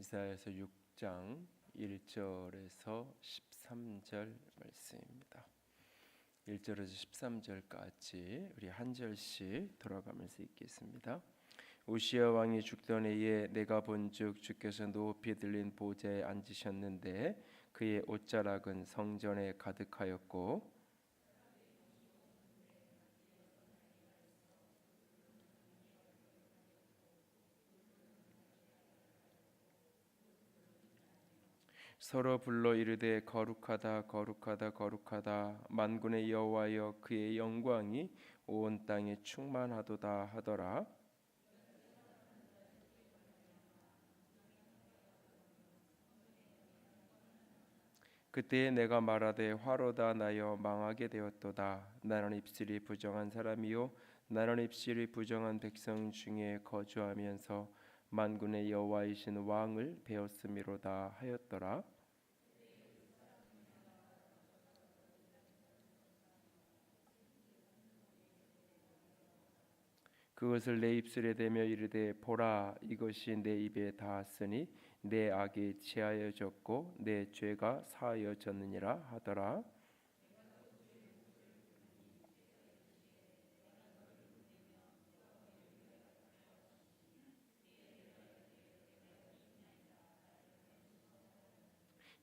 이사야서 6장 1절에서 13절 말씀입니다. 1절에서 13절까지 우리 한 절씩 돌아가면서 읽겠습니다. 우시야 왕이 죽던 해에 내가 본즉 주께서 높이 들린 보좌에 앉으셨는데 그의 옷자락은 성전에 가득하였고 서로 불러 이르되 거룩하다 거룩하다 거룩하다 만군의 여호와여 그의 영광이 온 땅에 충만하도다 하더라. 그때에 내가 말하되 화로다 나여 망하게 되었도다. 나는 입술이 부정한 사람이요 나는 입술이 부정한 백성 중에 거주하면서 만군의 여호와이신 왕을 배웠음이로다 하였더라. 그것을 내 입술에 대며 이르되 보라 이것이 내 입에 닿았으니 내 악이 체하여졌고 내 죄가 사하여졌느니라 하더라.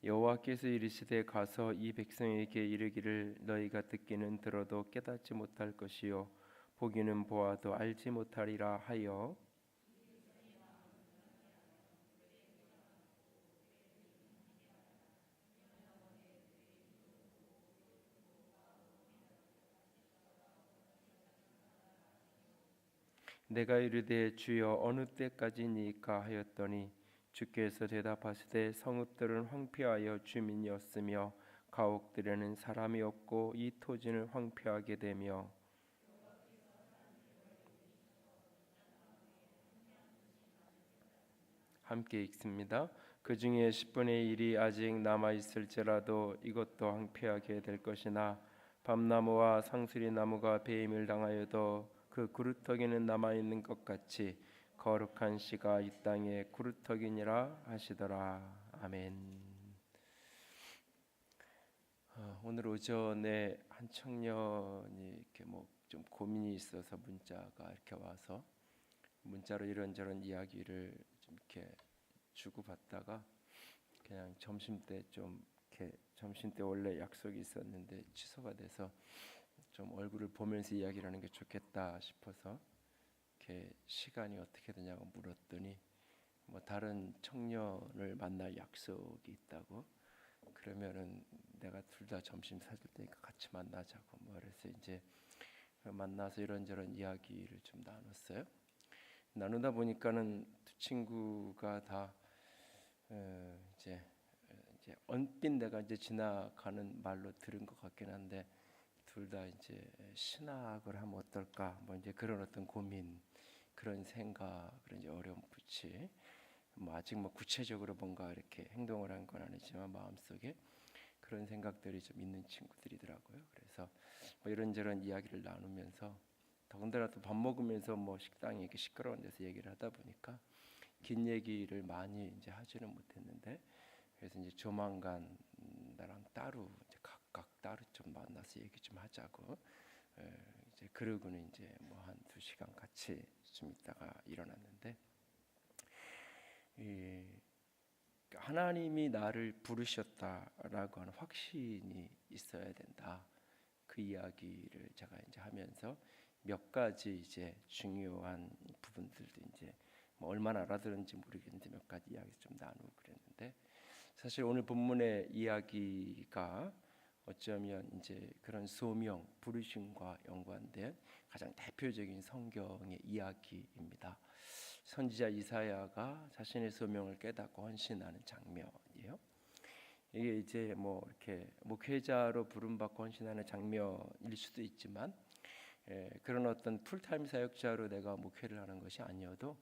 여호와께서 이르시되 가서 이 백성에게 이르기를 너희가 듣기는 들어도 깨닫지 못할 것이요 보기는 보아도 알지 못하리라 하여 내가 이르되 주여 어느 때까지니까 하였더니 주께서 대답하시되 성읍들은 황폐하여 주민이 없으며 가옥들에는 사람이 없고 이 토지는 황폐하게 되며 함께 읽습니다. 그 중에 10분의 1이 아직 남아 있을지라도 이것도 황폐하게 될 것이나 밤나무와 상수리 나무가 배임을 당하여도 그 구루터기는 남아 있는 것 같이 거룩한 씨가 이 땅에 구루터기니라 하시더라. 아멘. 오늘 오전에 한 청년이 이렇게 좀 고민이 있어서 문자가 이렇게 와서 문자로 이런저런 이야기를 좀 이렇게 주고받다가 그냥 점심때 원래 약속이 있었는데 취소가 돼서 좀 얼굴을 보면서 이야기를 하는 게 좋겠다 싶어서 이렇게 시간이 어떻게 되냐고 물었더니 다른 청년을 만날 약속이 있다고 그러면은 내가 둘 다 점심 사줄 테니까 같이 만나자고 그래서 이제 만나서 이런저런 이야기를 좀 나눴어요. 나누다 보니까는 두 친구가 다 이제 언뜻 내가 이제 지나가는 말로 들은 것 같긴 한데 둘 다 이제 신학을 하면 어떨까 이제 그런 어떤 고민 그런 생각을 이제 어렴풋이 아직 구체적으로 뭔가 이렇게 행동을 한 건 아니지만 마음속에 그런 생각들이 좀 있는 친구들이더라고요. 그래서 이런저런 이야기를 나누면서 더군다나 또 밥 먹으면서 식당에 이렇게 시끄러운 데서 얘기를 하다 보니까 긴 얘기를 많이 이제 하지는 못했는데 그래서 이제 조만간 나랑 따로 이제 각각 따로 좀 만나서 얘기 좀 하자고 이제 그러고는 이제 한 2시간 같이 좀 있다가 일어났는데 하나님이 나를 부르셨다라고 하는 확신이 있어야 된다. 그 이야기를 제가 이제 하면서 몇 가지 이제 중요한 부분들도 이제 얼마나 알아들었는지 모르겠는데 몇 가지 이야기 좀 나누고 그랬는데 사실 오늘 본문의 이야기가 어쩌면 이제 그런 소명, 부르심과 연관된 가장 대표적인 성경의 이야기입니다. 선지자 이사야가 자신의 소명을 깨닫고 헌신하는 장면이에요. 이게 이제 이렇게 목회자로 부름받고 헌신하는 장면일 수도 있지만 그런 어떤 풀타임 사역자로 내가 목회를 하는 것이 아니어도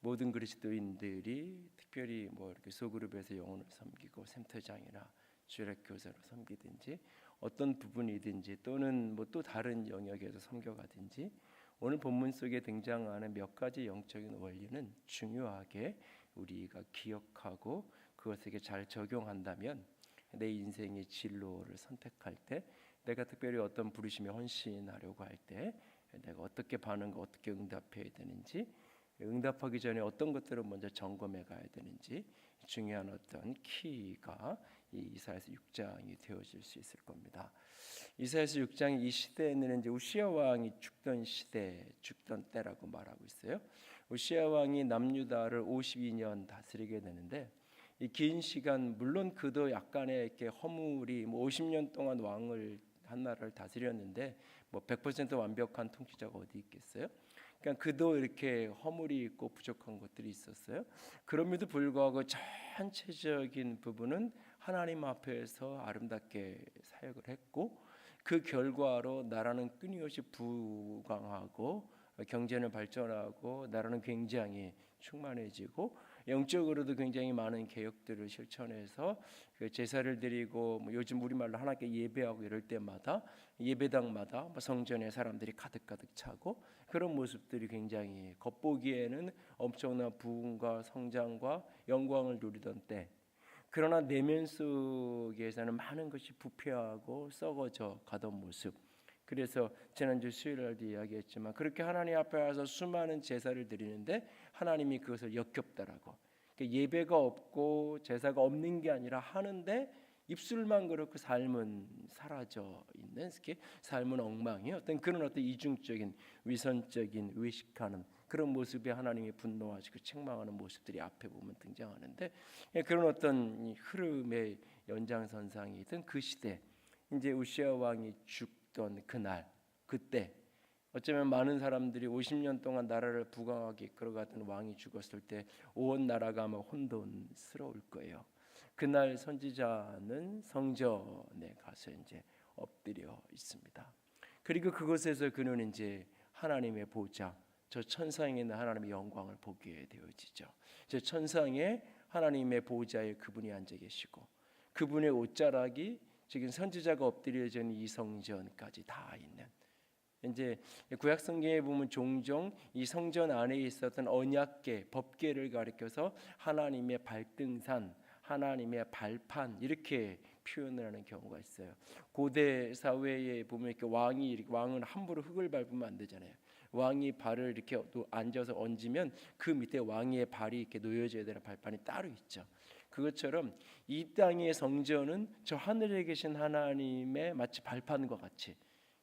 모든 그리스도인들이 특별히 이렇게 소그룹에서 영혼을 섬기고 센터장이나 주일학 교사로 섬기든지 어떤 부분이든지 또는 또 다른 영역에서 섬겨가든지 오늘 본문 속에 등장하는 몇 가지 영적인 원리는 중요하게 우리가 기억하고 그것에게 잘 적용한다면 내 인생의 진로를 선택할 때, 내가 특별히 어떤 부르심에 헌신하려고 할 때 내가 어떻게 반응과 어떻게 응답해야 되는지, 응답하기 전에 어떤 것들을 먼저 점검해 가야 되는지 중요한 어떤 키가 이 이사야서 6장이 되어질 수 있을 겁니다. 이사야서 6장이 이 시대에는 이제 우시야 왕이 죽던 시대, 죽던 때라고 말하고 있어요. 우시야 왕이 남유다를 52년 다스리게 되는데, 이 긴 시간, 물론 그도 약간의 이렇게 허물이 50년 동안 왕을 한 나라를 다스렸는데 100% 완벽한 통치자가 어디 있겠어요? 그러니까 그도 이렇게 허물이 있고 부족한 것들이 있었어요. 그럼에도 불구하고 전체적인 부분은 하나님 앞에서 아름답게 사역을 했고, 그 결과로 나라는 끊임없이 부강하고 경제는 발전하고 나라는 굉장히 충만해지고 영적으로도 굉장히 많은 개혁들을 실천해서 그 제사를 드리고 요즘 우리말로 하나님께 예배하고 이럴 때마다 예배당마다 성전에 사람들이 가득 차고 그런 모습들이 굉장히 겉보기에는 엄청난 부흥과 성장과 영광을 누리던 때, 그러나 내면 속에서는 많은 것이 부패하고 썩어져 가던 모습. 그래서 지난주 수요일날도 이야기했지만 그렇게 하나님 앞에 와서 수많은 제사를 드리는데 하나님이 그것을 역겹다라고. 그러니까 예배가 없고 제사가 없는 게 아니라 하는데 입술만 그렇고 삶은 사라져 있는, 삶은 엉망이 어떤 그런 어떤 이중적인 위선적인 외식하는 그런 모습에 하나님이 분노하시고 책망하는 모습들이 앞에 보면 등장하는데, 그런 어떤 흐름의 연장선상이던 그 시대, 이제 우시야 왕이 죽던 그날, 그때 어쩌면 많은 사람들이 50년 동안 나라를 부강하게 이끌어가던 왕이 죽었을 때 온 나라가 아마 혼돈스러울 거예요. 그날 선지자는 성전에 가서 이제 엎드려 있습니다. 그리고 그곳에서 그는 이제 하나님의 보좌, 저 천상에 있는 하나님의 영광을 보게 되어지죠. 저 천상에 하나님의 보좌에 그분이 앉아 계시고 그분의 옷자락이 지금 선지자가 엎드려져 있는 이 성전까지 다 있는, 이제 구약 성경에 보면 종종 이 성전 안에 있었던 언약궤, 법궤를 가리켜서 하나님의 발등산, 하나님의 발판 이렇게 표현을 하는 경우가 있어요. 고대 사회에 보면 이렇게 왕은 함부로 흙을 밟으면 안 되잖아요. 왕이 발을 이렇게 앉아서 얹으면 그 밑에 왕의 발이 이렇게 놓여져야 되는 발판이 따로 있죠. 그것처럼 이 땅의 성전은 저 하늘에 계신 하나님의 마치 발판과 같이,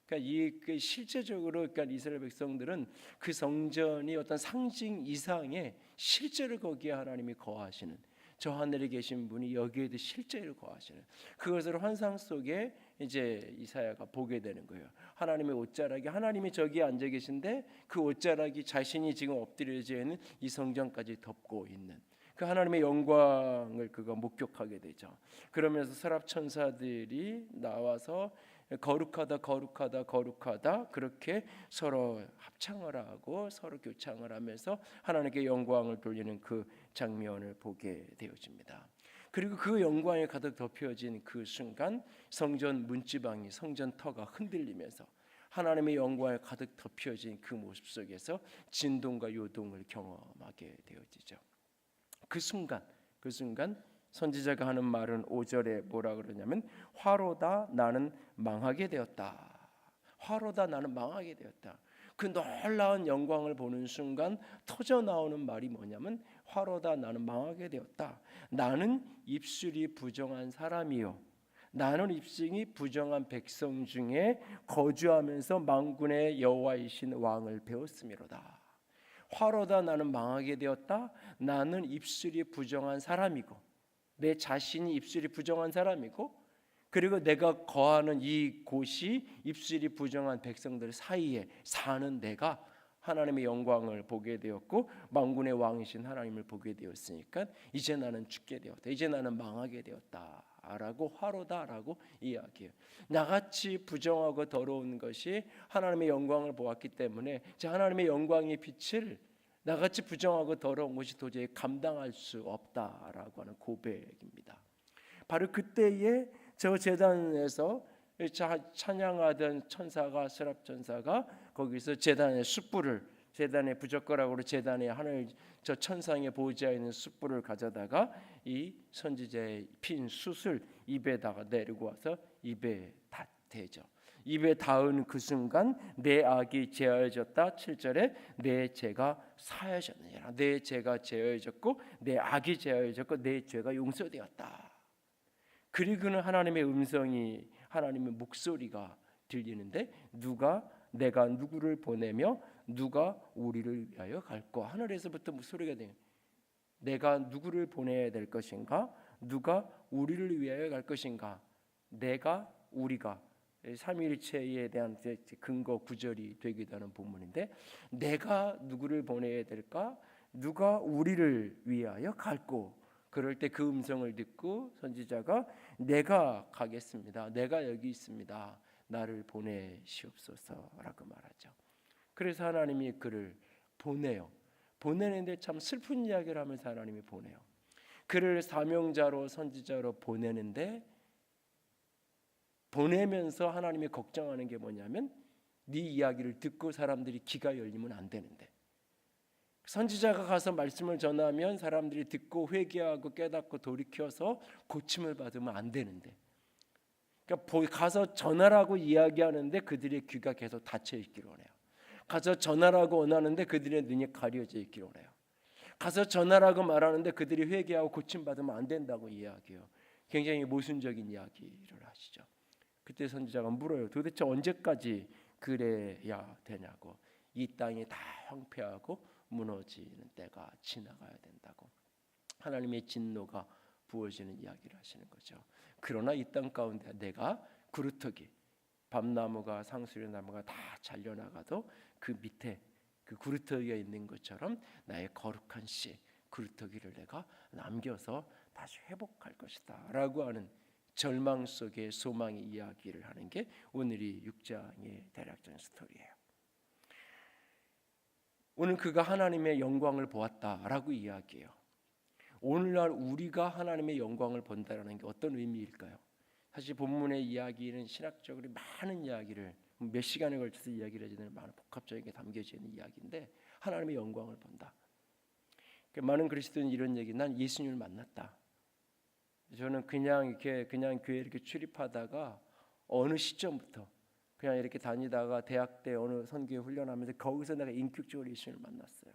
그러니까 실제적으로 그러니까 이스라엘 백성들은 그 성전이 어떤 상징 이상의 실제로 거기에 하나님이 거하시는, 저 하늘에 계신 분이 여기에도 실제로 거하시는 그것을 환상 속에 이제 이사야가 보게 되는 거예요. 하나님의 옷자락이, 하나님이 저기에 앉아 계신데 그 옷자락이 자신이 지금 엎드려져 있는 이 성전까지 덮고 있는 그 하나님의 영광을 그가 목격하게 되죠. 그러면서 서랍 천사들이 나와서 거룩하다 거룩하다 거룩하다 그렇게 서로 합창을 하고 서로 교창을 하면서 하나님께 영광을 돌리는 그 장면을 보게 되어집니다. 그리고 그 영광에 가득 덮여진 그 순간 성전 문지방이, 성전 터가 흔들리면서 하나님의 영광에 가득 덮여진 그 모습 속에서 진동과 요동을 경험하게 되어지죠. 그 순간 선지자가 하는 말은 5절에 뭐라 그러냐면 화로다 나는 망하게 되었다. 화로다 나는 망하게 되었다. 그 놀라운 영광을 보는 순간 터져 나오는 말이 뭐냐면 화로다 나는 망하게 되었다. 나는 입술이 부정한 사람이요, 나는 입술이 부정한 백성 중에 거주하면서 만군의 여호와이신 왕을 배웠음이로다. 화로다 나는 망하게 되었다. 나는 입술이 부정한 사람이고, 내 자신이 입술이 부정한 사람이고, 그리고 내가 거하는 이 곳이 입술이 부정한 백성들 사이에 사는 내가 하나님의 영광을 보게 되었고 만군의 왕이신 하나님을 보게 되었으니까 이제 나는 죽게 되었다, 이제 나는 망하게 되었다 라고 화로다라고 이야기해요. 나같이 부정하고 더러운 것이 하나님의 영광을 보았기 때문에 하나님의 영광의 빛을 나같이 부정하고 더러운 것이 도저히 감당할 수 없다라고 하는 고백입니다. 바로 그때에 저 제단에서 찬양하던 천사가, 스랍 천사가 거기서 제단의 숯불을 제단의 부젓가락으로 제단의 하늘 저 천상의 보좌에 있는 숯불을 가져다가 이 선지자의 핀 숯을 입에다가 내리고 와서 입에 다 대죠. 입에 닿은 그 순간 내 악이 제하여졌다. 7절에 내 죄가 사하여졌느니라. 내 죄가 제하여졌고 내 악이 제하여졌고 내 죄가 용서되었다. 그리고는 하나님의 음성이 하나님의 목소리가 들리는데 내가 누구를 보내며 누가 우리를 위하여 갈까? 하늘에서부터 소리가 돼요. 내가 누구를 보내야 될 것인가? 누가 우리를 위하여 갈 것인가? 내가 우리가 삼위일체에 대한 근거 구절이 되기도 하는 본문인데 내가 누구를 보내야 될까? 누가 우리를 위하여 갈고? 그럴 때 그 음성을 듣고 선지자가 내가 가겠습니다. 내가 여기 있습니다. 나를 보내시옵소서라고 말하죠. 그래서 하나님이 그를 보내요. 보내는데 참 슬픈 이야기를 하면서 하나님이 보내요. 그를 사명자로 선지자로 보내는데 보내면서 하나님이 걱정하는 게 뭐냐면 네 이야기를 듣고 사람들이 귀가 열리면 안 되는데 선지자가 가서 말씀을 전하면 사람들이 듣고 회개하고 깨닫고 돌이켜서 고침을 받으면 안 되는데 그러니까 가서 전하라고 이야기하는데 그들의 귀가 계속 닫혀 있기를 원해요. 가서 전하라고 원하는데 그들의 눈이 가려져 있기를 원해요. 가서 전하라고 말하는데 그들이 회개하고 고침받으면 안 된다고 이야기해요. 굉장히 모순적인 이야기를 하시죠. 그때 선지자가 물어요. 도대체 언제까지 그래야 되냐고. 이 땅이 다 황폐하고 무너지는 때가 지나가야 된다고. 하나님의 진노가 부어지는 이야기를 하시는 거죠. 그러나 이 땅 가운데 내가 구루터기 밤나무가 상수리나무가 다 잘려나가도 그 밑에 그 구루터기가 있는 것처럼 나의 거룩한 씨 구루터기를 내가 남겨서 다시 회복할 것이다 라고 하는 절망 속의 소망의 이야기를 하는 게 오늘이 6장의 대략적인 스토리예요. 오늘 그가 하나님의 영광을 보았다라고 이야기해요. 오늘날 우리가 하나님의 영광을 본다라는 게 어떤 의미일까요? 사실 본문의 이야기는 신학적으로 많은 이야기를 몇 시간에 걸쳐서 이야기를 해주는 많은 복합적인 게 담겨져 있는 이야기인데 하나님의 영광을 본다. 많은 그리스도인이 이런 얘기, 난 예수님을 만났다. 저는 그냥 교회 이렇게 출입하다가 어느 시점부터 그냥 이렇게 다니다가 대학 때 어느 선교회 훈련하면서 거기서 내가 인격적으로 예수님을 만났어요.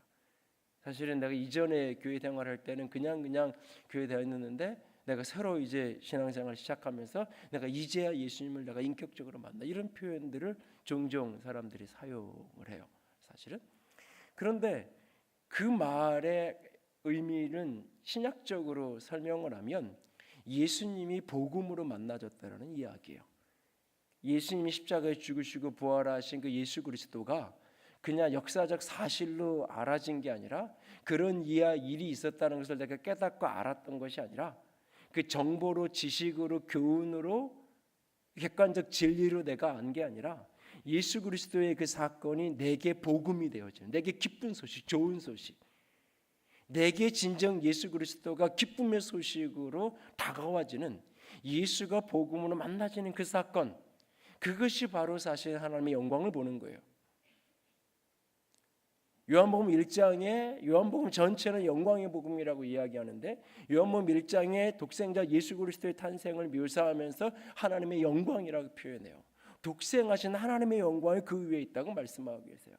사실은 내가 이전에 교회 생활할 때는 그냥 교회 다녔는데 내가 새로 이제 신앙생활 시작하면서 내가 이제야 예수님을 내가 인격적으로 만나 이런 표현들을 종종 사람들이 사용을 해요. 사실은 그런데 그 말의 의미는 신약적으로 설명을 하면 예수님이 복음으로 만나졌다라는 이야기예요. 예수님이 십자가에 죽으시고 부활하신 그 예수 그리스도가 그냥 역사적 사실로 알아진 게 아니라 그런 일이 있었다는 것을 내가 깨닫고 알았던 것이 아니라 그 정보로 지식으로 교훈으로 객관적 진리로 내가 안 게 아니라 예수 그리스도의 그 사건이 내게 복음이 되어지는, 내게 기쁜 소식, 좋은 소식, 내게 진정 예수 그리스도가 기쁨의 소식으로 다가와지는 예수가 복음으로 만나지는 그 사건, 그것이 바로 사실 하나님의 영광을 보는 거예요. 요한복음 1장에 요한복음 전체는 영광의 복음이라고 이야기하는데 요한복음 1장에 독생자 예수 그리스도의 탄생을 묘사하면서 하나님의 영광이라고 표현해요. 독생하신 하나님의 영광이 그 위에 있다고 말씀하고 계세요.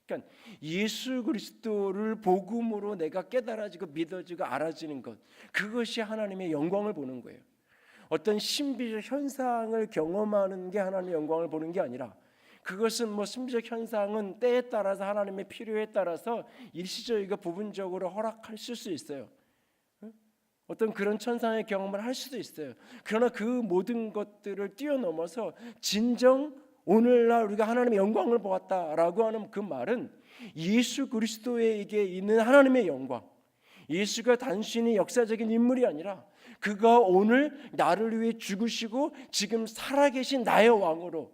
그러니까 예수 그리스도를 복음으로 내가 깨달아지고 믿어지고 알아지는 것, 그것이 하나님의 영광을 보는 거예요. 어떤 신비적 현상을 경험하는 게 하나님의 영광을 보는 게 아니라 그것은 신비적 현상은 때에 따라서 하나님의 필요에 따라서 일시적이고 부분적으로 허락하실 수 있어요. 어떤 그런 천상의 경험을 할 수도 있어요. 그러나 그 모든 것들을 뛰어넘어서 진정 오늘날 우리가 하나님의 영광을 보았다라고 하는 그 말은 예수 그리스도에게 있는 하나님의 영광, 예수가 단순히 역사적인 인물이 아니라 그가 오늘 나를 위해 죽으시고 지금 살아계신 나의 왕으로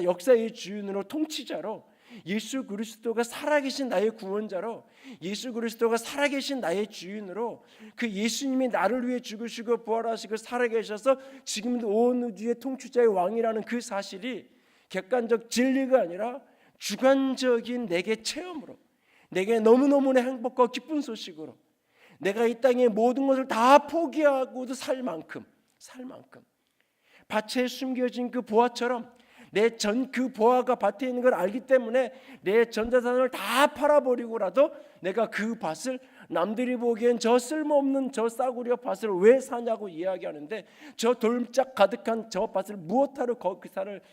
역사의 주인으로 통치자로 예수 그리스도가 살아계신 나의 구원자로 예수 그리스도가 살아계신 나의 주인으로 그 예수님이 나를 위해 죽으시고 부활하시고 살아계셔서 지금도 온 우주의 통치자의 왕이라는 그 사실이 객관적 진리가 아니라 주관적인 내게 체험으로, 내게 너무너무나 행복과 기쁜 소식으로 내가 이 땅의 모든 것을 다 포기하고도 살 만큼 밭에 숨겨진 그 보화처럼 내 전 그 보화가 밭에 있는 걸 알기 때문에 내 전 재산을 다 팔아버리고라도 내가 그 밭을, 남들이 보기엔 저 쓸모없는 저 싸구려 밭을 왜 사냐고 이야기하는데, 저 돌짝 가득한 저 밭을 무엇하러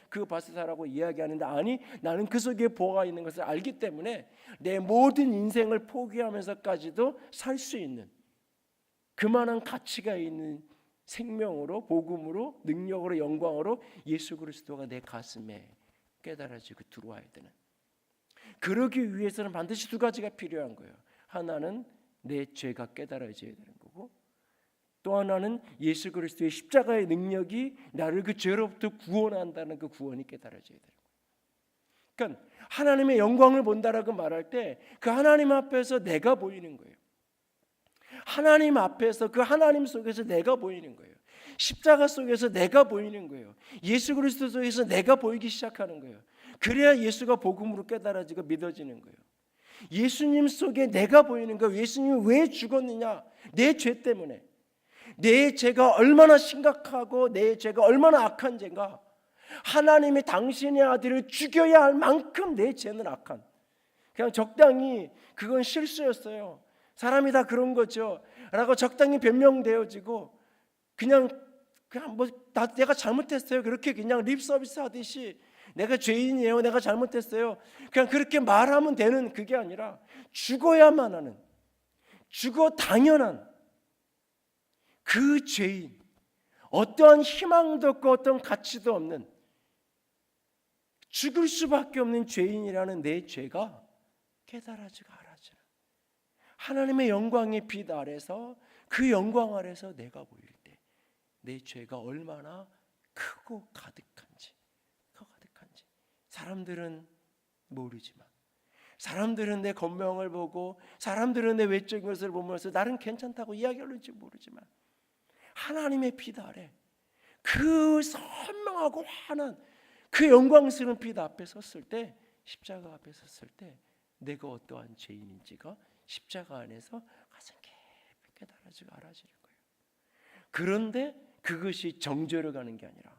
그 밭을 사라고 이야기하는데, 아니 나는 그 속에 보화가 있는 것을 알기 때문에 내 모든 인생을 포기하면서까지도 살 수 있는 그만한 가치가 있는 생명으로, 복음으로, 능력으로, 영광으로 예수 그리스도가 내 가슴에 깨달아지고 들어와야 되는, 그러기 위해서는 반드시 두 가지가 필요한 거예요. 하나는 내 죄가 깨달아져야 되는 거고, 또 하나는 예수 그리스도의 십자가의 능력이 나를 그 죄로부터 구원한다는 그 구원이 깨달아져야 되는 거예요. 그러니까 하나님의 영광을 본다라고 말할 때 그 하나님 앞에서 내가 보이는 거예요. 하나님 앞에서, 그 하나님 속에서 내가 보이는 거예요. 십자가 속에서 내가 보이는 거예요. 예수 그리스도 속에서 내가 보이기 시작하는 거예요. 그래야 예수가 복음으로 깨달아지고 믿어지는 거예요. 예수님 속에 내가 보이는 거예요. 예수님이 왜 죽었느냐? 내 죄 때문에. 내 죄가 얼마나 심각하고 내 죄가 얼마나 악한 죄인가. 하나님이 당신의 아들을 죽여야 할 만큼 내 죄는 악한, 그냥 적당히 그건 실수였어요, 사람이 다 그런 거죠 라고 적당히 변명되어지고 그냥 뭐 내가 잘못했어요 그렇게 그냥 립 서비스 하듯이 내가 죄인이에요, 내가 잘못했어요, 그냥 그렇게 말하면 되는 그게 아니라 죽어야만 하는, 죽어 당연한 그 죄인, 어떠한 희망도 없고 어떤 가치도 없는 죽을 수밖에 없는 죄인이라는 내 죄가 깨달아지고 알아지는, 하나님의 영광의 빛 아래서, 그 영광 아래서 내가 보일 때 내 죄가 얼마나 크고 가득한지 사람들은 모르지만, 사람들은 내 겉명을 보고, 사람들은 내 외적인 것을 보면서 나는 괜찮다고 이야기할지 모르지만, 하나님의 빛 아래 그 선명하고 환한 그 영광스러운 빛 앞에 섰을 때, 십자가 앞에 섰을 때 내가 어떠한 죄인인지가 십자가 안에서 가슴 깊이 깨달아지고 알아지는 거예요. 그런데 그것이 정죄로 가는 게 아니라,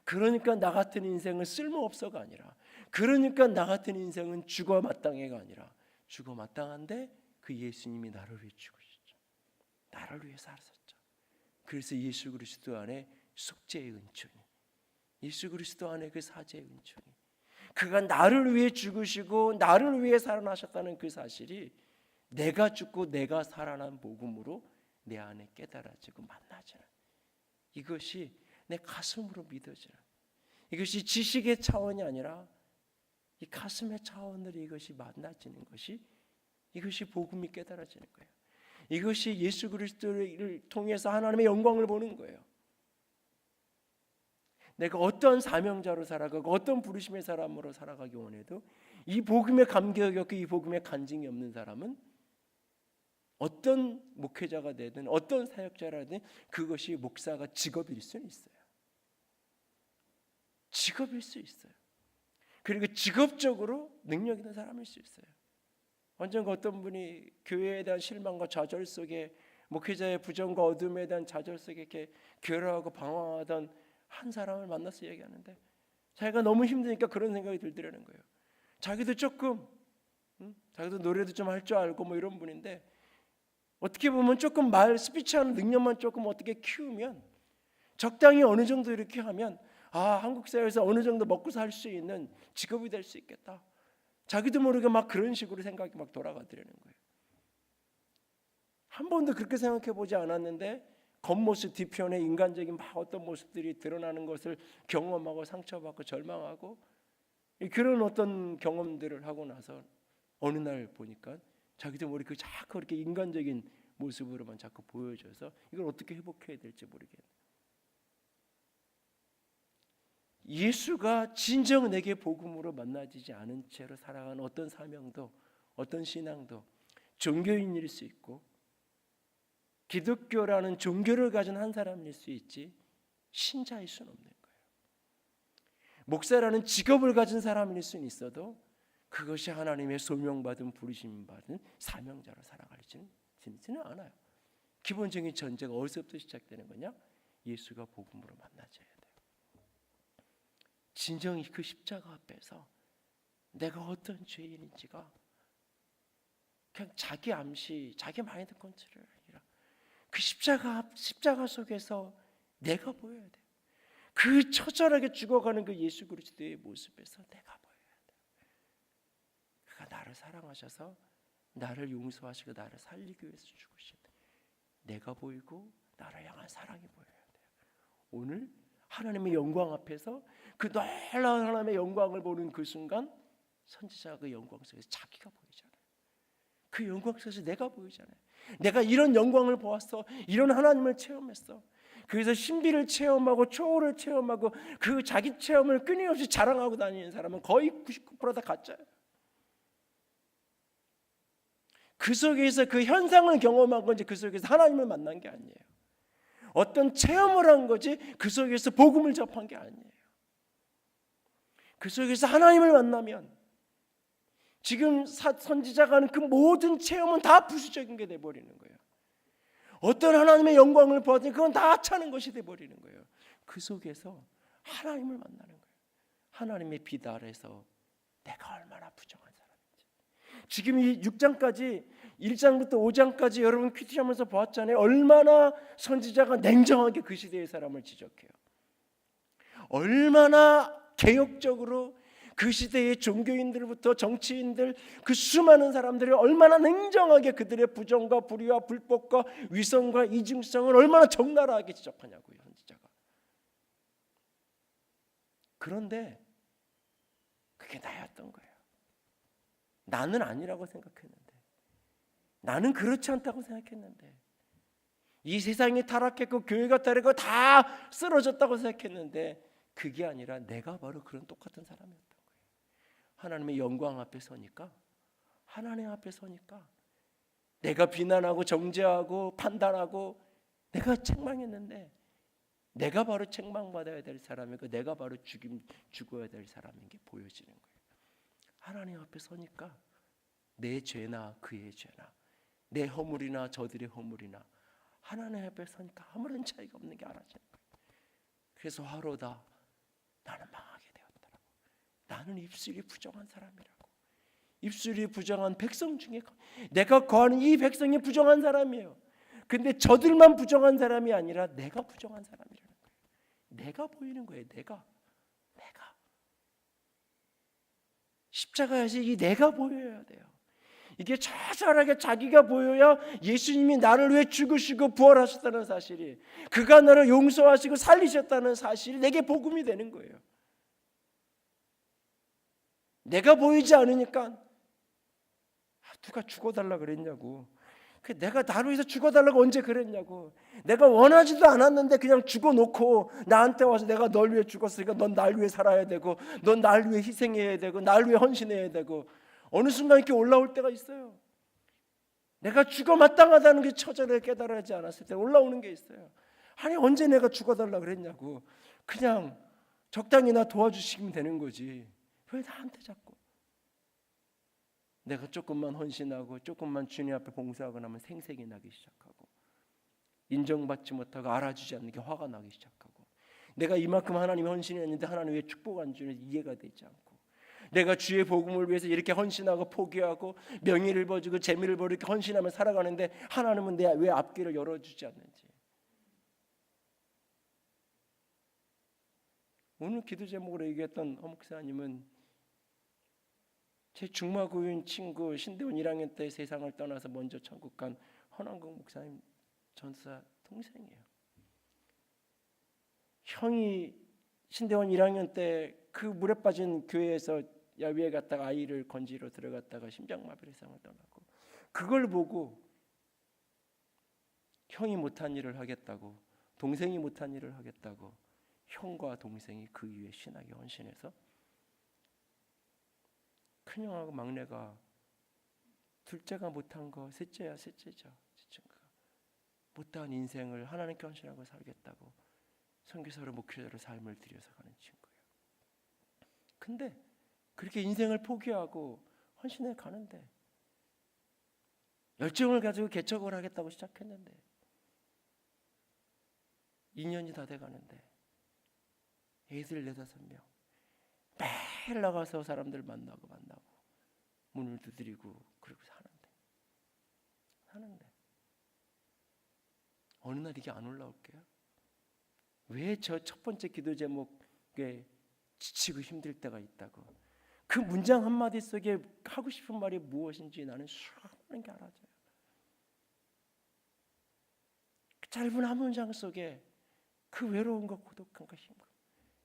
그러니까 나 같은 인생은 쓸모없어가 아니라, 그러니까 나 같은 인생은 죽어 마땅해가 아니라, 죽어 마땅한데 그 예수님이 나를 위해 죽으셨죠. 나를 위해 살았었죠. 그래서 예수 그리스도 안에 속죄의 은총이, 예수 그리스도 안에 그 사죄의 은총이, 그가 나를 위해 죽으시고 나를 위해 살아나셨다는 그 사실이 내가 죽고 내가 살아난 복음으로 내 안에 깨달아지고 만나지는, 이것이 내 가슴으로 믿어지는, 이것이 지식의 차원이 아니라 이 가슴의 차원으로 이것이 만나지는 것이, 이것이 복음이 깨달아지는 거예요. 이것이 예수 그리스도를 통해서 하나님의 영광을 보는 거예요. 내가 어떤 사명자로 살아가고 어떤 부르심의 사람으로 살아가기 원해도 이 복음의 감격이 없고 이 복음의 간증이 없는 사람은 어떤 목회자가 되든 어떤 사역자라든 그것이 목사가 직업일 수는 있어요. 직업일 수 있어요. 그리고 직업적으로 능력 있는 사람일 수 있어요. 언젠가 어떤 분이 교회에 대한 실망과 좌절 속에, 목회자의 부정과 어둠에 대한 좌절 속에 이렇게 괴로워하고 방황하던 한 사람을 만나서 얘기하는데, 자기가 너무 힘드니까 그런 생각이 들더라는 거예요. 자기도 조금, 자기도 노래도 좀 할 줄 알고 뭐 이런 분인데, 어떻게 보면 조금 스피치하는 능력만 조금 어떻게 키우면, 적당히 어느 정도 이렇게 하면 한국 사회에서 어느 정도 먹고 살 수 있는 직업이 될 수 있겠다. 자기도 모르게 막 그런 식으로 생각이 막 돌아가더라는 거예요. 한 번도 그렇게 생각해 보지 않았는데 겉모습 뒤편에 인간적인 막 어떤 모습들이 드러나는 것을 경험하고 상처받고 절망하고, 그런 어떤 경험들을 하고 나서 어느 날 보니까 자기도 모르게 자꾸 그렇게 인간적인 모습으로만 자꾸 보여줘서 이걸 어떻게 회복해야 될지 모르겠네요. 예수가 진정 내게 복음으로 만나지지 않은 채로 살아가는 어떤 사명도, 어떤 신앙도 종교인일 수 있고, 기독교라는 종교를 가진 한 사람일 수 있지 신자일 수는 없는 거예요. 목사라는 직업을 가진 사람일 수는 있어도 그것이 하나님의 소명받은 부르심받은 사명자로 살아가지는 않아요. 기본적인 전제가 어디서부터 시작되는 거냐? 예수가 복음으로 만나져야 돼요. 진정히 그 십자가 앞에서 내가 어떤 죄인인지가 그냥 자기 암시, 자기 마인드 컨트롤이 아니라 그 십자가 속에서 내가 보여야 돼요. 그 처절하게 죽어가는 그 예수 그리스도의 모습에서 내가 보여야 돼요. 그가 나를 사랑하셔서 나를 용서하시고 나를 살리기 위해서 죽으신 내가 보이고 나를 향한 사랑이 보여야 돼요. 오늘 하나님의 영광 앞에서 그 놀라운 하나님의 영광을 보는 그 순간 선지자가 그 영광 속에서 자기가 보이잖아요. 그 영광 속에서 내가 보이잖아요. 내가 이런 영광을 보았어. 이런 하나님을 체험했어. 그래서 신비를 체험하고 초월을 체험하고 그 자기 체험을 끊임없이 자랑하고 다니는 사람은 거의 99%다 가짜예요. 그 속에서 그 현상을 경험한 건지 그 속에서 하나님을 만난 게 아니에요. 어떤 체험을 한 거지 그 속에서 복음을 접한 게 아니에요. 그 속에서 하나님을 만나면 지금 선지자가 하는 그 모든 체험은 다 부수적인 게 돼버리는 거예요. 어떤 하나님의 영광을 보았더니 그건 다 하찮은 것이 돼버리는 거예요. 그 속에서 하나님을 만나는 거예요. 하나님의 빛 아래서 내가 얼마나 부정한 사람인지. 지금 이 6장까지 1장부터 5장까지 여러분 큐티하면서 보았잖아요. 얼마나 선지자가 냉정하게 그 시대의 사람을 지적해요. 얼마나 개혁적으로 그 시대의 종교인들부터 정치인들 그 수많은 사람들이 얼마나 냉정하게 그들의 부정과 불의와 불법과 위선과 이중성을 얼마나 적나라하게 지적하냐고요. 선지자가. 그런데 그게 나였던 거예요. 나는 아니라고 생각했는데, 나는 그렇지 않다고 생각했는데, 이 세상이 타락했고 교회가 타락했고 다 쓰러졌다고 생각했는데 그게 아니라 내가 바로 그런 똑같은 사람이었던 거예요. 하나님의 영광 앞에 서니까, 하나님 앞에 서니까 내가 비난하고 정죄하고 판단하고 내가 책망했는데 내가 바로 책망받아야 될 사람이고 내가 바로 죽어야 될 사람인 게 보여지는 거예요. 하나님 앞에 서니까 내 죄나 그의 죄나 내 허물이나 저들의 허물이나 하나님 앞에 서니까 아무런 차이가 없는 게 알아지는 거예요. 그래서 화로다. 나는 망하게 되었더라고. 나는 입술이 부정한 사람이라고. 입술이 부정한 백성 중에 내가 거하는 이 백성이 부정한 사람이에요. 근데 저들만 부정한 사람이 아니라 내가 부정한 사람이라는 거예요. 내가 보이는 거예요. 내가 십자가에서 이 내가 보여야 돼요. 이게 처절하게 자기가 보여야 예수님이 나를 위해 죽으시고 부활하셨다는 사실이, 그가 나를 용서하시고 살리셨다는 사실이 내게 복음이 되는 거예요. 내가 보이지 않으니까 누가 죽어달라 그랬냐고, 내가 나를 위해서 죽어달라고 언제 그랬냐고, 내가 원하지도 않았는데 그냥 죽어놓고 나한테 와서 내가 널 위해 죽었으니까 넌 날 위해 살아야 되고 넌 날 위해 희생해야 되고 날 위해 헌신해야 되고, 어느 순간 이렇게 올라올 때가 있어요. 내가 죽어 마땅하다는 게 처절하게 깨달아지 않았을 때 올라오는 게 있어요. 아니 언제 내가 죽어달라 그랬냐고, 그냥 적당히 나 도와주시면 되는 거지 왜 나한테 자꾸. 내가 조금만 헌신하고 조금만 주님 앞에 봉사하고 나면 생색이 나기 시작하고, 인정받지 못하고 알아주지 않는 게 화가 나기 시작하고, 내가 이만큼 하나님 헌신했는데 하나님 왜 축복 안 주는지 이해가 되지 않고, 내가 주의 복음을 위해서 이렇게 헌신하고 포기하고 명예를 버리고 재미를 버리고 이렇게 헌신하며 살아가는데 하나님은 내 왜 앞길을 열어주지 않는지. 오늘 기도 제목으로 얘기했던 허 목사님은 제 중마고인 친구 신대원 1학년 때 세상을 떠나서 먼저 천국 간 헌안국 목사님 전사 동생이에요. 형이 신대원 1학년 때 그 물에 빠진 교회에서 야외에 갔다가 아이를 건지러 들어갔다가 심장마비로 세상을 떠나고, 그걸 보고 형이 못한 일을 하겠다고, 동생이 못한 일을 하겠다고 형과 동생이 그 위에 신하게 헌신해서 큰형하고 막내가, 둘째가 못한 거 셋째야 셋째죠. 못한 인생을 하나님께 헌신하고 살겠다고 선교사로 목회자로 삶을 들여서 가는 친구예요. 근데 그렇게 인생을 포기하고 헌신해 가는데, 열정을 가지고 개척을 하겠다고 시작했는데 2년이 다 돼가는데 애들 4-5명 매일 나가서 사람들 만나고 문을 두드리고 그러고 사는데 어느 날 이게 안 올라올게요? 왜 저 첫 번째 기도 제목에 지치고 힘들 때가 있다고, 그 문장 한마디 속에 하고 싶은 말이 무엇인지 나는 수많은 게 알아져요. 그 짧은 한 문장 속에 그 외로움과 고독함과 힘과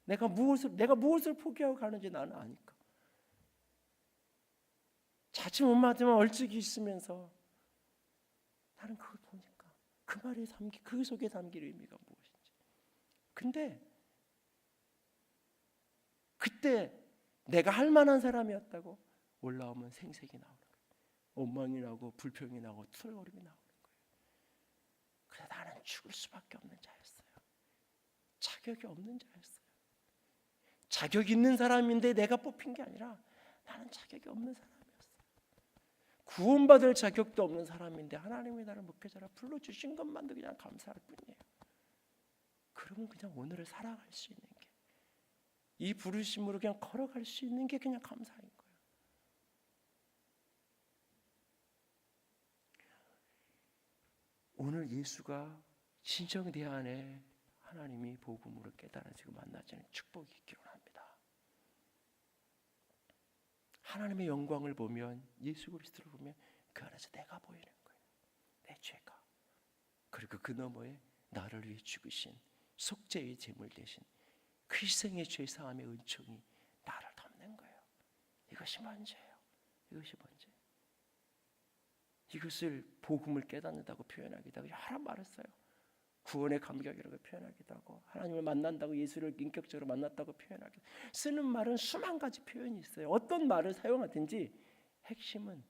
내가 무엇을 포기하고 가는지 나는 아니까. 자칫 못 맞으면 얼찍이 있으면서 나는 그걸 보니까 그 말에 그 속에 담길 의미가 무엇인지. 근데 그때 내가 할 만한 사람이었다고 올라오면 생색이 나오는 거예요. 원망이 나고 불평이 나고 투덜거림이 나오는 거예요. 그래서 나는 죽을 수밖에 없는 자였어요. 자격이 없는 자였어요. 자격 있는 사람인데 내가 뽑힌 게 아니라 나는 자격이 없는 사람이었어요. 구원받을 자격도 없는 사람인데 하나님이 나를 목회자라 불러주신 것만도 그냥 감사할 뿐이에요. 그러면 그냥 오늘을 살아갈 수 있는 게, 이 부르심으로 그냥 걸어갈 수 있는 게 그냥 감사인 거예요. 오늘 예수가 진정 내 안에 하나님이 복음으로 깨달아지고 만나지는 축복이 있기를 합니다. 하나님의 영광을 보면, 예수 그리스도를 보면 그 안에서 내가 보이는 거예요. 내 죄가. 그리고 그 너머에 나를 위해 죽으신 속죄의 제물 대신 그 희생의 죄사함의 은총이 나를 덮는 거예요. 이것이 먼저예요. 이것이 먼저. 이것을 복음을 깨닫는다고 표현하기도 하고 여러 말을 써요. 구원의 감격이라고 표현하기도 하고, 하나님을 만난다고, 예수를 인격적으로 만났다고 표현하기도 하고, 쓰는 말은 수만 가지 표현이 있어요. 어떤 말을 사용하든지 핵심은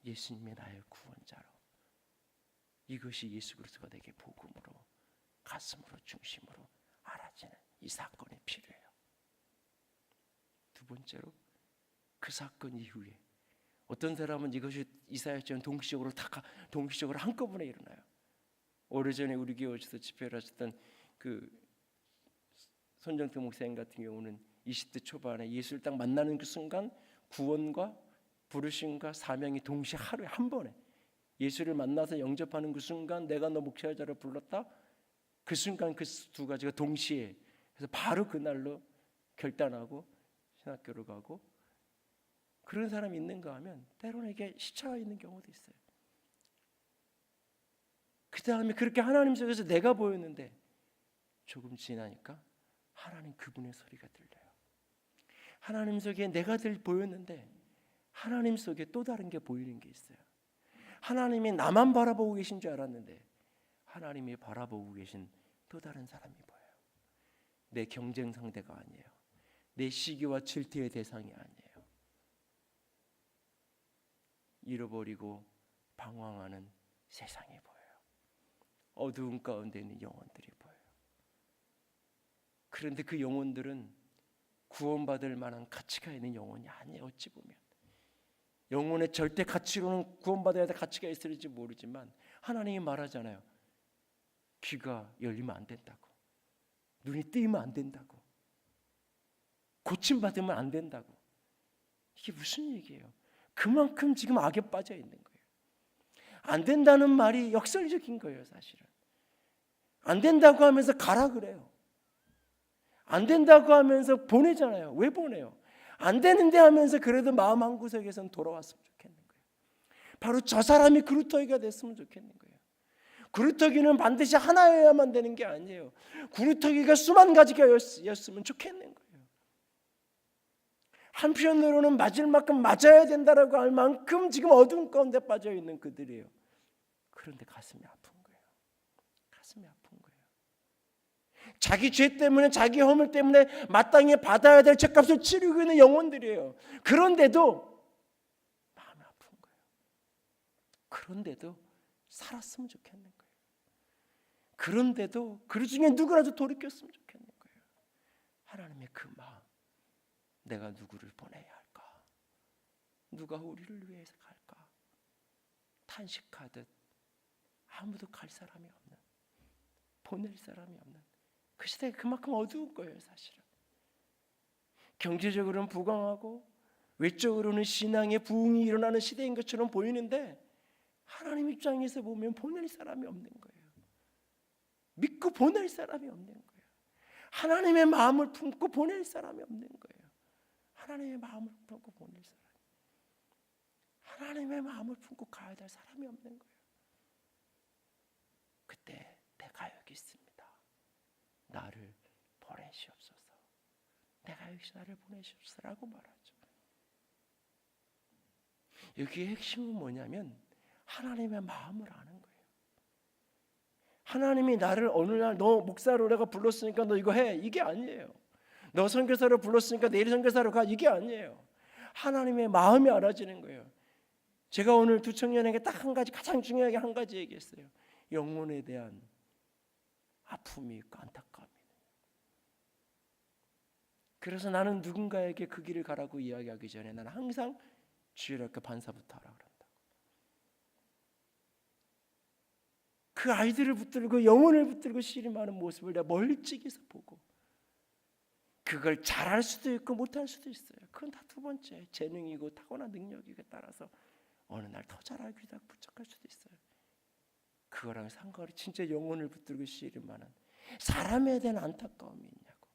예수님이 나의 구원자로, 이것이 예수 그리스도가 내게 복음으로, 가슴으로, 중심으로 알아지는 이 사건이 필요해요. 두 번째로, 그 사건 이후에 어떤 사람은 이것이 이사야처럼 동시적으로 한꺼번에 일어나요. 오래전에 우리 교회 오셔서 집회를 하셨던 그 손정태 목사님 같은 경우는 20대 초반에 예수를 딱 만나는 그 순간 구원과 부르심과 사명이 동시에 하루에 한 번에, 예수를 만나서 영접하는 그 순간 내가 너 목회자로 불렀다, 그 순간 그 두 가지가 동시에, 그래서 바로 그날로 결단하고 신학교를 가고, 그런 사람이 있는가 하면 때로는 이게 시차가 있는 경우도 있어요. 그 다음에 그렇게 하나님 속에서 내가 보였는데 조금 지나니까 하나님 그분의 소리가 들려요. 하나님 속에 내가 보였는데 하나님 속에 또 다른 게 보이는 게 있어요. 하나님이 나만 바라보고 계신 줄 알았는데 하나님이 바라보고 계신 또 다른 사람이 보여요. 내 경쟁 상대가 아니에요. 내 시기와 질투의 대상이 아니에요. 잃어버리고 방황하는 세상이 보여요. 어두운 가운데 있는 영혼들이 보여요. 그런데 그 영혼들은 구원받을 만한 가치가 있는 영혼이 아니에요. 어찌 보면 영혼의 절대 가치로는 구원받아야 될 가치가 있을지 모르지만 하나님이 말하잖아요. 귀가 열리면 안 된다고, 눈이 뜨이면 안 된다고, 고침받으면 안 된다고. 이게 무슨 얘기예요? 그만큼 지금 악에 빠져 있는 거예요. 안 된다는 말이 역설적인 거예요. 사실은 안 된다고 하면서 가라 그래요. 안 된다고 하면서 보내잖아요. 왜 보내요? 안 되는데 하면서 그래도 마음 한구석에서는 돌아왔으면 좋겠는 거예요. 바로 저 사람이 그루터기가 됐으면 좋겠는 거예요. 그루터기는 반드시 하나여야만 되는 게 아니에요. 그루터기가 수만 가지가 였으면 좋겠는 거예요. 한편으로는 맞을 만큼 맞아야 된다라고 할 만큼 지금 어두운 가운데 빠져 있는 그들이에요. 그런데 가슴이 아픈 거예요. 가슴이 아픈 거예요. 자기 죄 때문에, 자기 허물 때문에 마땅히 받아야 될 죄값을 치르고 있는 영혼들이에요. 그런데도 마음이 아픈 거예요. 그런데도 살았으면 좋겠는 거예요. 그런데도 그 중에 누구라도 돌이켰으면 좋겠는 거예요. 하나님의 그 마음, 내가 누구를 보내야 할까? 누가 우리를 위해서 갈까? 탄식하듯 아무도 갈 사람이 없는, 보낼 사람이 없는 그 시대가 그만큼 어두운 거예요. 사실은 경제적으로는 부강하고 외적으로는 신앙의 부흥이 일어나는 시대인 것처럼 보이는데 하나님 입장에서 보면 보낼 사람이 없는 거예요. 믿고 보낼 사람이 없는 거예요. 하나님의 마음을 품고 보낼 사람이 없는 거예요. 하나님의 마음을 품고 보낼 사람, 하나님의 마음을 품고 가야 될 사람이 없는 거예요. 그때 내가 여기 있습니다. 나를 보내시옵소서. 내가 여기서 나를 보내시옵소서라고 말하죠. 여기의 핵심은 뭐냐면 하나님의 마음을 아는 거예요. 하나님이 나를 어느 날 너 목사로 내가 불렀으니까 너 이거 해, 이게 아니에요. 너 선교사로 불렀으니까 내일 선교사로 가, 이게 아니에요. 하나님의 마음이 알아지는 거예요. 제가 오늘 두 청년에게 딱 한 가지, 가장 중요하게 한 가지 얘기했어요. 영혼에 대한 아픔이 있고 안타까움이. 그래서 나는 누군가에게 그 길을 가라고 이야기하기 전에 나는 항상 주의를 그 반사부터 하라 그런다. 그 아이들을 붙들고 영혼을 붙들고 씨름하는 모습을 내가 멀찍이서 보고, 그걸 잘할 수도 있고 못할 수도 있어요. 그건 다 두 번째 재능이고 타고난 능력에 따라서 어느 날 더 잘하기도 하고 부족할 수도 있어요. 그거랑 상관없이 진짜 영혼을 붙들고 씨름하는 사람에 대한 안타까움이 있냐고.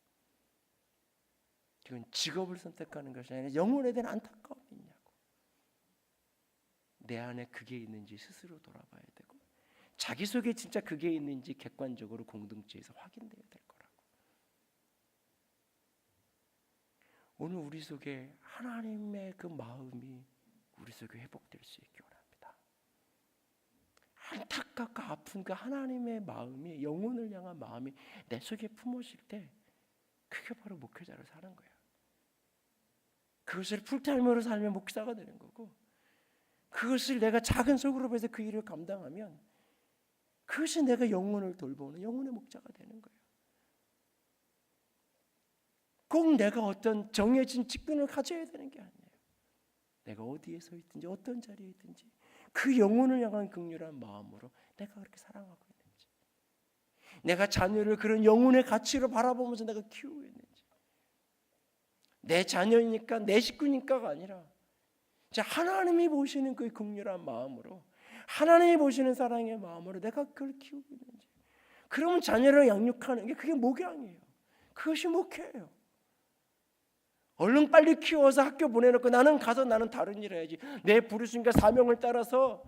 이건 직업을 선택하는 것이 아니라 영혼에 대한 안타까움이 있냐고. 내 안에 그게 있는지 스스로 돌아봐야 되고, 자기 속에 진짜 그게 있는지 객관적으로 공동체에서 확인돼야 될 거라고. 오늘 우리 속에 하나님의 그 마음이 우리 속에 회복될 수 있기 원합니다. 안타깝고 아픈 그 하나님의 마음이, 영혼을 향한 마음이 내 속에 품어질 때 그게 바로 목회자로 사는 거예요. 그것을 풀타임으로 살면 목사가 되는 거고, 그것을 내가 작은 소그룹에서 그 일을 감당하면 그것이 내가 영혼을 돌보는 영혼의 목자가 되는 거예요. 꼭 내가 어떤 정해진 직분을 가져야 되는 게 아니에요. 내가 어디에 서 있든지 어떤 자리에 있든지 그 영혼을 향한 긍휼한 마음으로 내가 그렇게 사랑하고 있는지, 내가 자녀를 그런 영혼의 가치로 바라보면서 내가 키우고 있는지, 내 자녀니까 내 식구니까가 아니라 하나님이 보시는 그 긍휼한 마음으로, 하나님이 보시는 사랑의 마음으로 내가 그걸 키우고 있는지. 그러면 자녀를 양육하는 게 그게 목양이에요. 그것이 목회예요. 얼른 빨리 키워서 학교 보내놓고 나는 가서 나는 다른 일 해야지. 내 부르심과 사명을 따라서,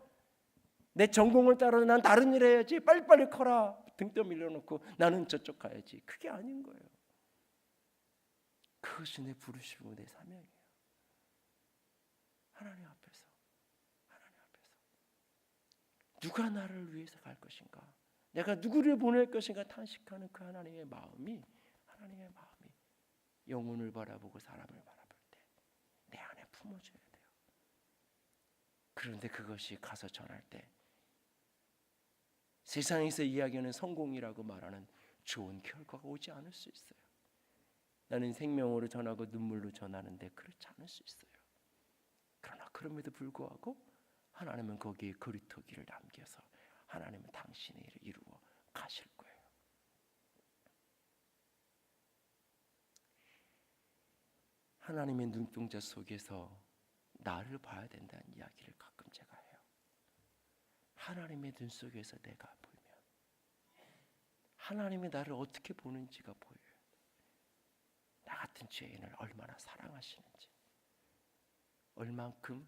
내 전공을 따라서 난 다른 일 해야지. 빨리빨리 커라. 등떠 밀려놓고 나는 저쪽 가야지. 그게 아닌 거예요. 그것이 내 부르심이고 내 사명이에요. 하나님 앞에서 누가 나를 위해서 갈 것인가, 내가 누구를 보낼 것인가 탄식하는 그 하나님의 마음이 영혼을 바라보고 사람을 바라볼 때 내 안에 품어줘야 돼요. 그런데 그것이 가서 전할 때 세상에서 이야기하는 성공이라고 말하는 좋은 결과가 오지 않을 수 있어요. 나는 생명으로 전하고 눈물로 전하는데 그렇지 않을 수 있어요. 그러나 그럼에도 불구하고 하나님은 거기에 거리토기를 남겨서 하나님은 당신의 일을 이루어 가실 거예요. 하나님의 눈동자 속에서 나를 봐야 된다는 이야기를 가끔 제가 해요. 하나님의 눈 속에서 내가 보면 하나님이 나를 어떻게 보는지가 보여요. 나 같은 죄인을 얼마나 사랑하시는지, 얼만큼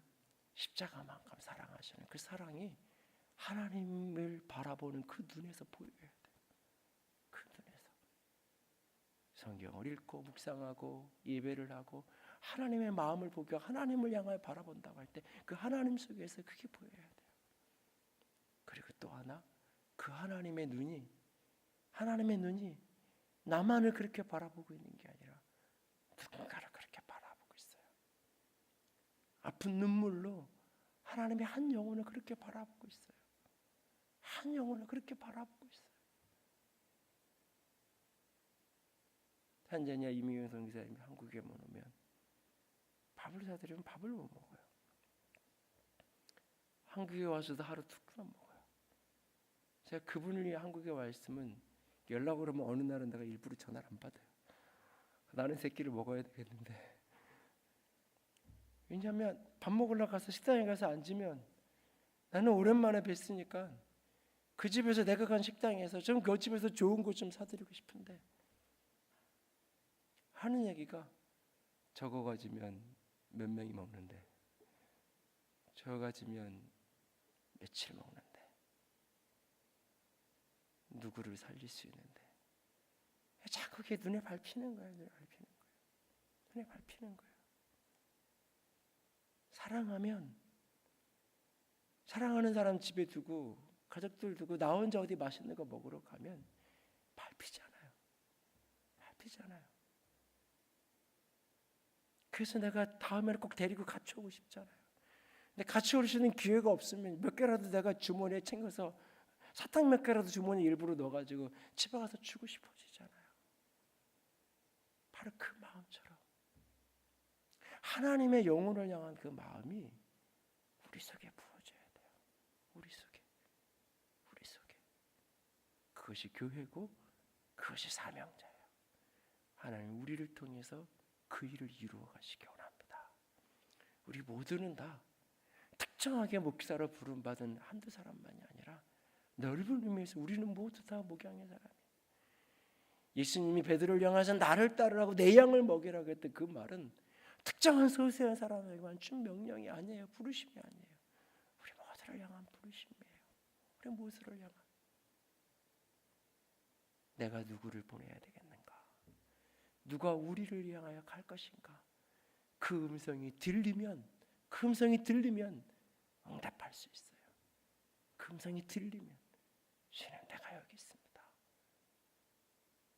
십자가만큼 사랑하시는 그 사랑이 하나님을 바라보는 그 눈에서 보여야 돼요. 그 눈에서 성경을 읽고 묵상하고 예배를 하고 하나님의 마음을 보고 하나님을 향하여 바라본다고 할 때 그 하나님 속에서 그게 보여야 돼요. 그리고 또 하나, 그 하나님의 눈이 나만을 그렇게 바라보고 있는 게 아니라 누군가를 그렇게 바라보고 있어요. 아픈 눈물로 하나님의 한 영혼을 그렇게 바라보고 있어요. 한 영혼을 그렇게 바라보고 있어요. 탄자니아 이민경 선교사님이 한국에 오면 밥을 사드리면 밥을 못 먹어요. 한국에 와서도 하루 2끼만 먹어요. 제가 그분을 위해 한국에 와 있으면 연락을 하면 어느 날은 내가 일부러 전화를 안 받아요. 나는 새끼를 먹어야 되겠는데. 왜냐하면 밥 먹으러 가서 식당에 가서 앉으면 나는 오랜만에 뵀으니까 그 집에서 내가 간 식당에서 좀 그 집에서 좋은 거 좀 사드리고 싶은데 하는 얘기가 저거 가지면 몇 명이 먹는데 저거 가지면 며칠 먹는데 누구를 살릴 수 있는데 자꾸 그게 눈에 밟히는 거예요. 눈에 밟히는 거예요. 사랑하면 사랑하는 사람 집에 두고 가족들 두고 나 혼자 어디 맛있는 거 먹으러 가면 밟히잖아요. 그래서 내가 다음에는 꼭 데리고 같이 오고 싶잖아요. 근데 같이 올 수 있는 기회가 없으면 몇 개라도 내가 주머니에 챙겨서 사탕 몇 개라도 주머니에 일부러 넣어가지고 집에 가서 주고 싶어지잖아요. 바로 그 마음처럼 하나님의 영혼을 향한 그 마음이 우리 속에 부어져야 돼요. 우리 속에. 그것이 교회고 그것이 사명자예요. 하나님 우리를 통해서 그 일을 이루어 가시기 원합니다. 우리 모두는 다 특정하게 목사로 부름받은 한두 사람만이 아니라 넓은 의미에서 우리는 모두 다 목양의 사람이에요. 예수님이 베드로를 향해서 나를 따르라고 내 양을 먹이라고 했던 그 말은 특정한 소수의 사람에게만 준 명령이 아니에요. 부르심이 아니에요. 우리 모두를 향한 부르심이에요. 우리 모두를 향한. 내가 누구를 보내야 되겠는가? 누가 우리를 향하여 갈 것인가? 그 음성이 들리면 응답할 수 있어요. 그 음성이 들리면 주님 내가 여기 있습니다.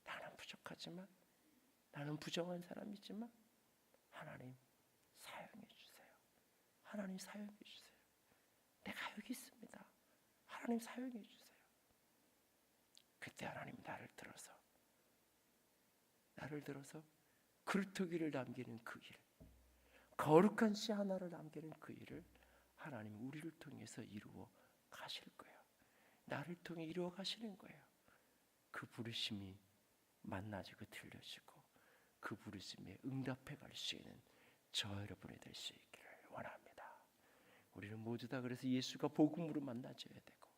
나는 부족하지만 나는 부정한 사람이지만 하나님 사용해 주세요. 하나님 사용해 주세요. 내가 여기 있습니다. 하나님 사용해 주세요. 그때 하나님 나를 들어서 그루터기를 남기는 그 일, 거룩한 씨 하나를 남기는 그 일을 하나님 우리를 통해서 이루어 가실 거예요. 나를 통해 이루어 가시는 거예요. 그 부르심이 만나지고 들려지고 그 부르심에 응답해 갈 수 있는 저 여러분이 될 수 있기를 원합니다. 우리는 모두 다 그래서 예수가 복음으로 만나져야 되고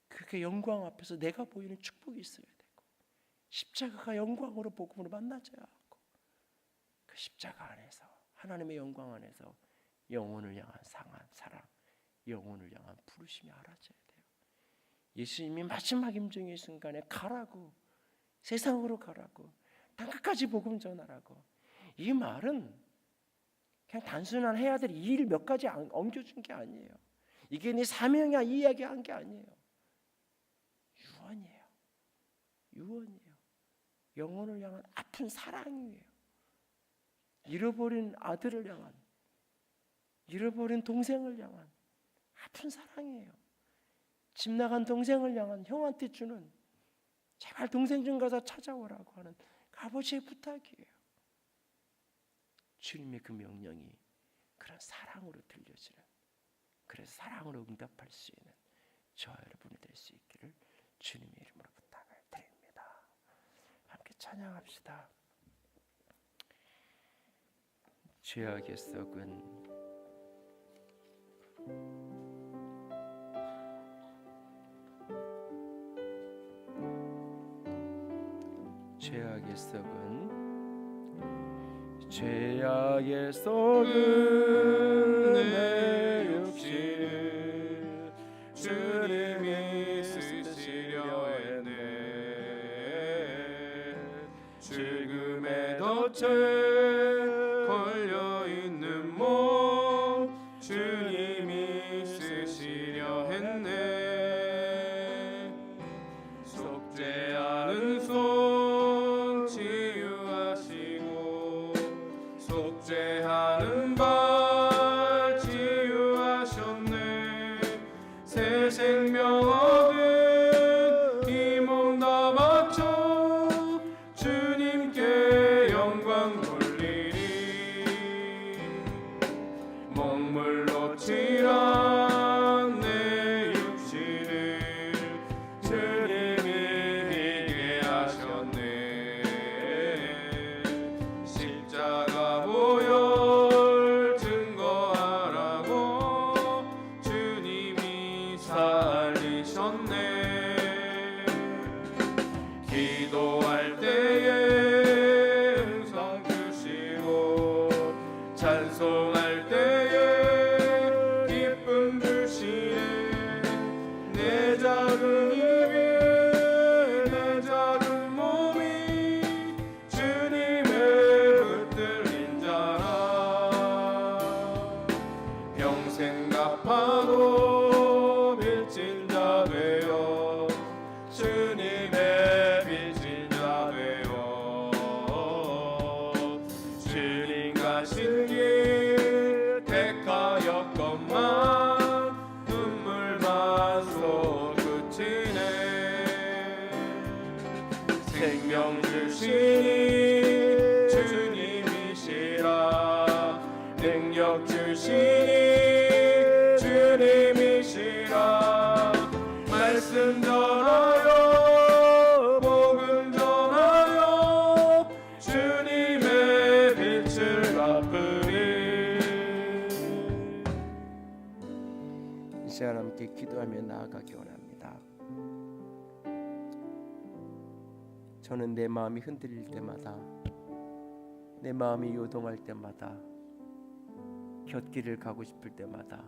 그렇게 영광 앞에서 내가 보이는 축복이 있어야 되고 십자가가 영광으로 복음으로 만나져야 하고 그 십자가 안에서 하나님의 영광 안에서 영혼을 향한 사랑, 영혼을 향한 부르심이 알아져야 돼요. 예수님이 마지막 임종의 순간에 가라고, 세상으로 가라고, 땅끝까지 복음 전하라고, 이 말은 그냥 단순한 해야 될 일 몇 가지 엉겨준 게 아니에요. 이게 네 사명이야 이 이야기 한 게 아니에요. 유언이에요. 영혼을 향한 아픈 사랑이에요. 잃어버린 아들을 향한, 잃어버린 동생을 향한 아픈 사랑이에요. 집 나간 동생을 향한 형한테 주는 제발 동생 좀 가서 찾아오라고 하는 아버지의 부탁이에요. 주님의 그 명령이 그런 사랑으로 들려지는, 그래서 사랑으로 응답할 수 있는 저 여러분이 될 수 있기를 주님의 이름으로 부탁을 드립니다. 함께 찬양합시다. 죄악의 썩은 죄악의 썩은 내 육신 주님이 쓰시려 했네. 죽음의 덫에 걸려있는 몸 주님이 쓰시려 했네. 속죄하는 손 치유하시고 속죄하는 발 치유하셨네. 새 생명 얻은 이 몸 다 바쳐 주님께 영광 돌리 먹물로 칠한 내 육신을 주님이 희게 하셨네. 십자가 보혈 증거하라고 주님이 살리셨네. 기도할 때에 음성 주시고 찬송할 때에 기쁨 주시네. 내 작은 입이 내 작은 몸이 주님의 붙들린 자라. 평생 갚아도 빚진 자 되어 주님의 빚진 자 되어 주님 가신 길 택하였건만 눈물만 솟구치네. 생명 주시니 주님이시라. 능력 주시니 주님이시라. 말씀 전하여 복음 전하여 주님의 빛을 갚으리. 이 시간 함께 기도하며 나아가기 원합니다. 저는 내 마음이 흔들릴 때마다, 내 마음이 요동할 때마다, 곁길을 가고 싶을 때마다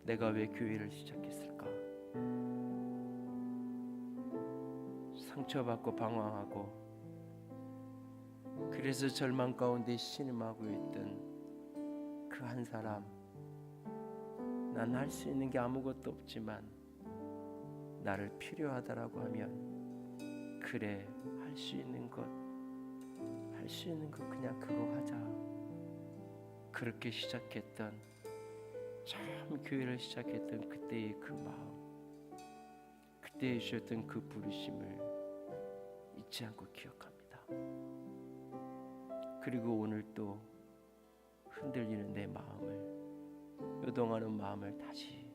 내가 왜 교회를 시작했을까? 상처받고 방황하고 그래서 절망 가운데 신음하고 있던 그 한 사람, 난 할 수 있는 게 아무것도 없지만 나를 필요하다라고 하면 그래, 할 수 있는 것 그냥 그거 하자. 그렇게 시작했던, 처음 교회를 시작했던 그때의 그 마음, 그때 주셨던 그 부르심을 잊지 않고 기억합니다. 그리고 오늘 또 흔들리는 내 마음을, 요동하는 마음을 다시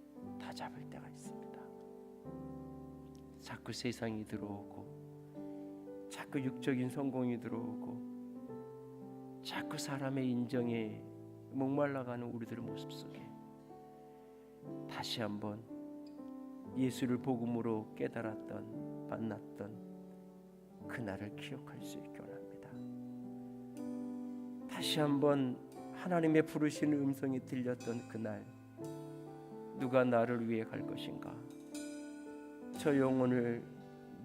다잡을 때가 있습니다. 자꾸 세상이 들어오고, 자꾸 육적인 성공이 들어오고, 자꾸 사람의 인정에 목말라가는 우리들의 모습 속에 다시 한번 예수를 복음으로 깨달았던, 만났던 그날을 기억할 수 있게 원합니다. 다시 한번 하나님의 부르시는 음성이 들렸던 그날, 누가 나를 위해 갈 것인가? 저 영혼을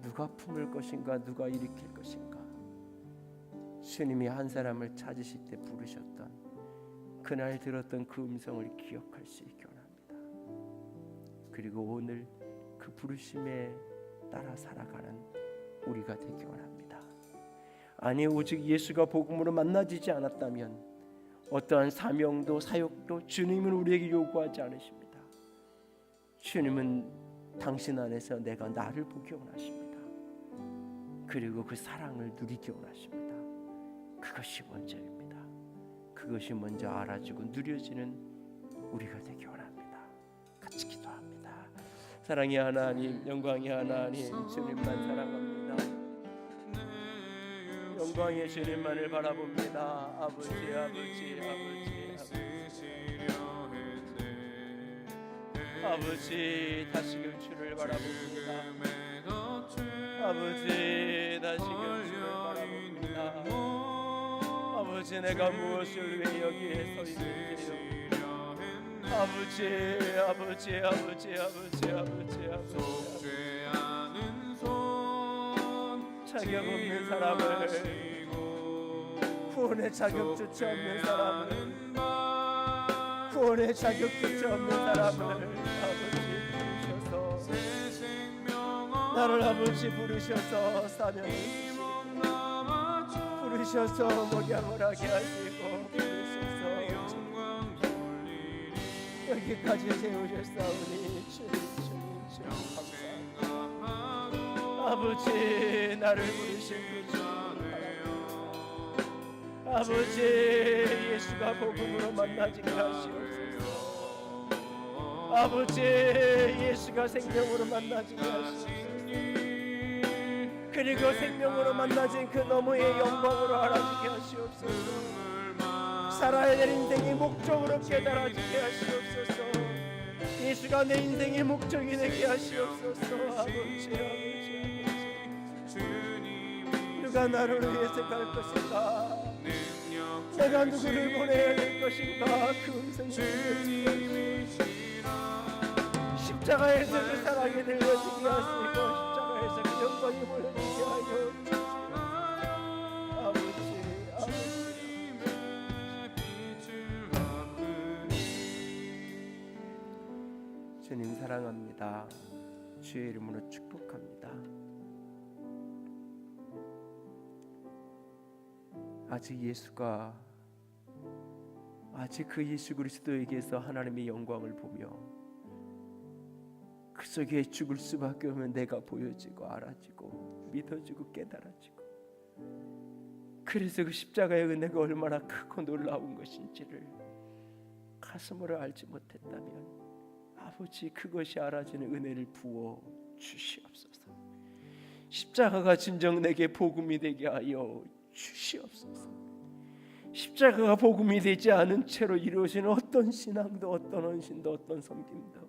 누가 품을 것인가? 누가 일으킬 것인가? 주님이 한 사람을 찾으실 때 부르셨던, 그날 들었던 그 음성을 기억할 수 있게 원합니다. 그리고 오늘 그 부르심에 따라 살아가는 우리가 되기 원합니다. 아니, 오직 예수가 복음으로 만나지지 않았다면 어떠한 사명도 사역도 주님은 우리에게 요구하지 않으십니다. 주님은 당신 안에서 내가 나를 보기 원하십니다. 그리고 그 사랑을 누리기 원하십니다. 그것이 먼저입니다. 그것이 먼저 알아지고 누려지는 우리가 되기 원합니다. 같이 기도합니다. 사랑의 하나님, 영광의 하나님, 주님만 사랑합니다. 영광의 주님만을 바라봅니다. 아버지, 아버지, 아버지, 아버지, 아버지, 다시금 주를 바라봅니다. 아버지, 다시금 주를 바라봅니다. 아버지, 내가 무엇을 위해 여기에 서 있는지요. 아버지, 아버지, 아버지, 아버지, 아버지, 아버지, 자격 없는 사람을, 구원의 자격조차 없는 사람을, 구원의 자격조차 없는 사람을 아버지 부르셔서, 나를 아버지 부르셔서 사명을 주시고, 부르셔서 목양을 하게 하시고, 부르셔서 여기까지 세우셨사오니 주님 감사합니다. 아버지, 나를 부르신 그 주님 바랍니다. 아버지, 예수가 예수가 복음으로 만나지게 하시옵소서. 아버지, 예수가 생명으로 만나지게 하시옵소서. 그리고 생명으로 만나진 그 너머의 영광으로 알아지게 하시옵소서. 살아야 될 인생의 목적으로 깨달아지게 하시옵소서. 예수가 내 인생의 목적이 되게 하시옵소서. 아버지, 누가 나를 위해서 갈 것인가? 내가 누구를 보내야 될 것인가? 그 음성이 들려주시옵소서. 십자가에서 그 사랑이 들려지게 하시고 십자가에서 그 영광이 보여지게 하여 주시옵소서. 아버지, 주님 사랑합니다. 주의 이름으로 축복합니다. 아직 그 예수 그리스도에게서 하나님의 영광을 보며 그 속에 죽을 수밖에 없는 내가 보여지고 알아지고 믿어지고 깨달아지고, 그래서 그 십자가의 은혜가 얼마나 크고 놀라운 것인지를 가슴으로 알지 못했다면 아버지, 그것이 알아지는 은혜를 부어 주시옵소서. 십자가가 진정 내게 복음이 되게 하여 주시옵소서. 십자가가 복음이 되지 않은 채로 이루어지는 어떤 신앙도, 어떤 헌신도, 어떤 섬김도,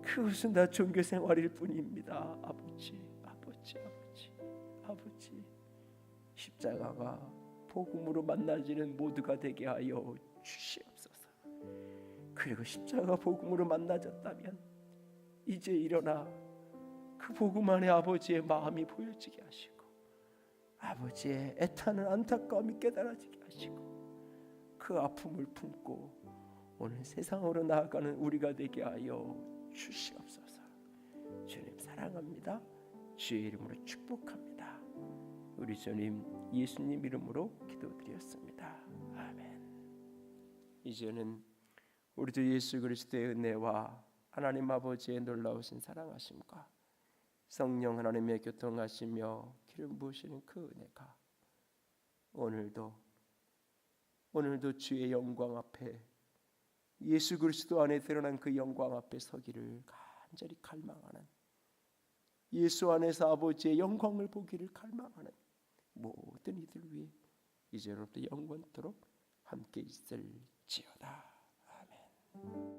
그것은 다 종교 생활일 뿐입니다. 아버지, 십자가가 복음으로 만나지는 모두가 되게 하여 주시옵소서. 그리고 십자가 복음으로 만나졌다면 이제 일어나 그 복음 안에 아버지의 마음이 보여지게 하시고, 아버지의 애타는 안타까움이 깨달아지게 하시고, 그 아픔을 품고 오늘 세상으로 나아가는 우리가 되게 하여 주시옵소서. 주님 사랑합니다. 주의 이름으로 축복합니다. 우리 주님 예수님 이름으로 기도드렸습니다. 아멘. 이제는 우리 주 예수 그리스도의 은혜와 하나님 아버지의 놀라우신 사랑하심과 성령 하나님의 교통하시며 기름 부으시는 그 은혜가 오늘도 주의 영광 앞에, 예수 그리스도 안에 드러난 그 영광 앞에 서기를 간절히 갈망하는, 예수 안에서 아버지의 영광을 보기를 갈망하는 모든 이들 위해 이제로부터 영원토록 함께 있을지어다. 아멘.